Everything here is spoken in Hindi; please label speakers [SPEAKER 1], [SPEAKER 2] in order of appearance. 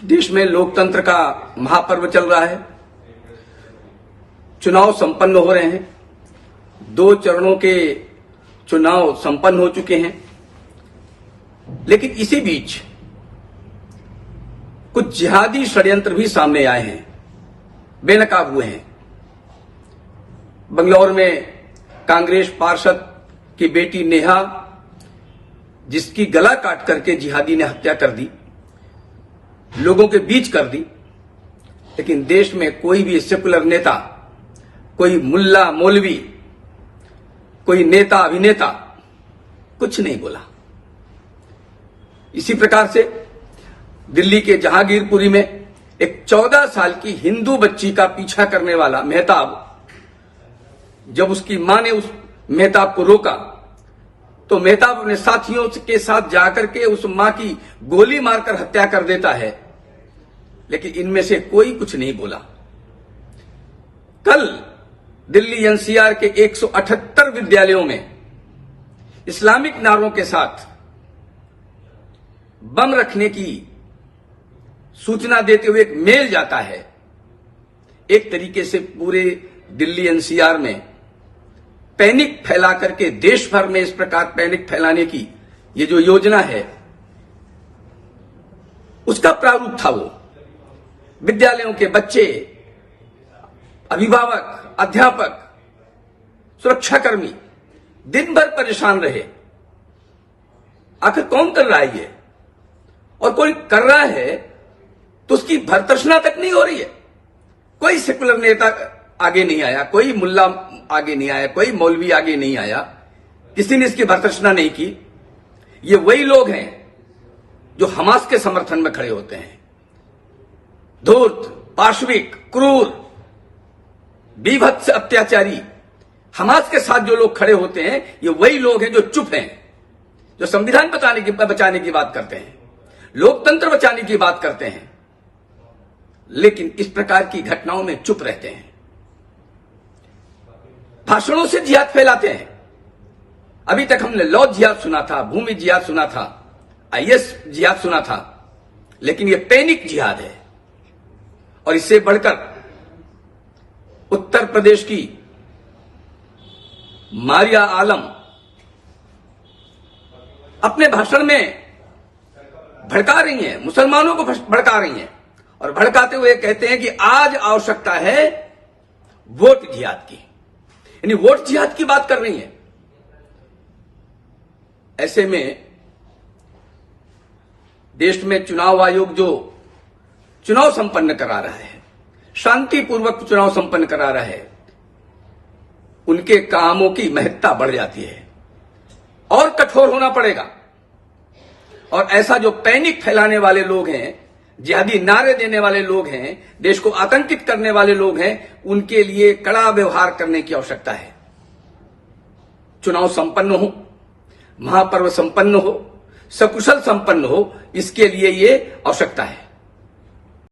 [SPEAKER 1] देश में लोकतंत्र का महापर्व चल रहा है। चुनाव संपन्न हो रहे हैं। 2 चरणों के चुनाव संपन्न हो चुके हैं। लेकिन इसी बीच कुछ जिहादी षड्यंत्र भी सामने आए हैं, बेनकाब हुए हैं। बंगलौर में कांग्रेस पार्षद की बेटी नेहा, जिसकी गला काट करके जिहादी ने हत्या कर दी, लोगों के बीच कर दी। लेकिन देश में कोई भी सेकुलर नेता, कोई मुल्ला मौलवी, कोई नेता अभिनेता कुछ नहीं बोला। इसी प्रकार से दिल्ली के जहांगीरपुरी में एक 14 साल की हिंदू बच्ची का पीछा करने वाला मेहताब, जब उसकी मां ने उस मेहताब को रोका तो मेहताब अपने साथियों के साथ जाकर के उस मां की गोली मारकर हत्या कर देता है। लेकिन इनमें से कोई कुछ नहीं बोला। कल दिल्ली एनसीआर के 178 विद्यालयों में इस्लामिक नारों के साथ बम रखने की सूचना देते हुए एक मेल जाता है। एक तरीके से पूरे दिल्ली एनसीआर में पैनिक फैला करके, देश भर में इस प्रकार पैनिक फैलाने की ये जो योजना है, उसका प्रारूप था वो। विद्यालयों के बच्चे, अभिभावक, अध्यापक, सुरक्षाकर्मी दिन भर परेशान रहे। आखिर कौन कर रहा है ये? और कोई कर रहा है तो उसकी भर्त्सना तक नहीं हो रही है। कोई सेकुलर नेता आगे नहीं आया, कोई मुल्ला आगे नहीं आया, कोई मौलवी आगे नहीं आया, किसी ने इसकी भर्त्सना नहीं की। ये वही लोग हैं जो हमास के समर्थन में खड़े होते हैं। धूर्त, पाशविक, क्रूर, बीभत्स अत्याचारी हमास के साथ जो लोग खड़े होते हैं, ये वही लोग हैं जो चुप हैं, जो संविधान बचाने की बात करते हैं, लोकतंत्र बचाने की बात करते हैं, लेकिन इस प्रकार की घटनाओं में चुप रहते हैं। भाषणों से जिहाद फैलाते हैं। अभी तक हमने लौ जिहाद सुना था, भूमि जिहाद सुना था, आईएस जिहाद सुना था, लेकिन यह पैनिक जिहाद है। और इससे बढ़कर उत्तर प्रदेश की मारिया आलम अपने भाषण में भड़का रही हैं, मुसलमानों को भड़का रही हैं, और भड़काते हुए कहते हैं कि आज आवश्यकता है वोट जिहाद की, यानी वोट जिहाद की बात कर रही है। ऐसे में देश में चुनाव आयोग जो चुनाव संपन्न करा रहा है, शांतिपूर्वक चुनाव संपन्न करा रहा है, उनके कामों की महत्ता बढ़ जाती है और कठोर होना पड़ेगा। और ऐसा जो पैनिक फैलाने वाले लोग हैं, जिहादी नारे देने वाले लोग हैं, देश को आतंकित करने वाले लोग हैं, उनके लिए कड़ा व्यवहार करने की आवश्यकता है। चुनाव संपन्न हो, महापर्व संपन्न हो, सकुशल संपन्न हो, इसके लिए ये आवश्यकता है।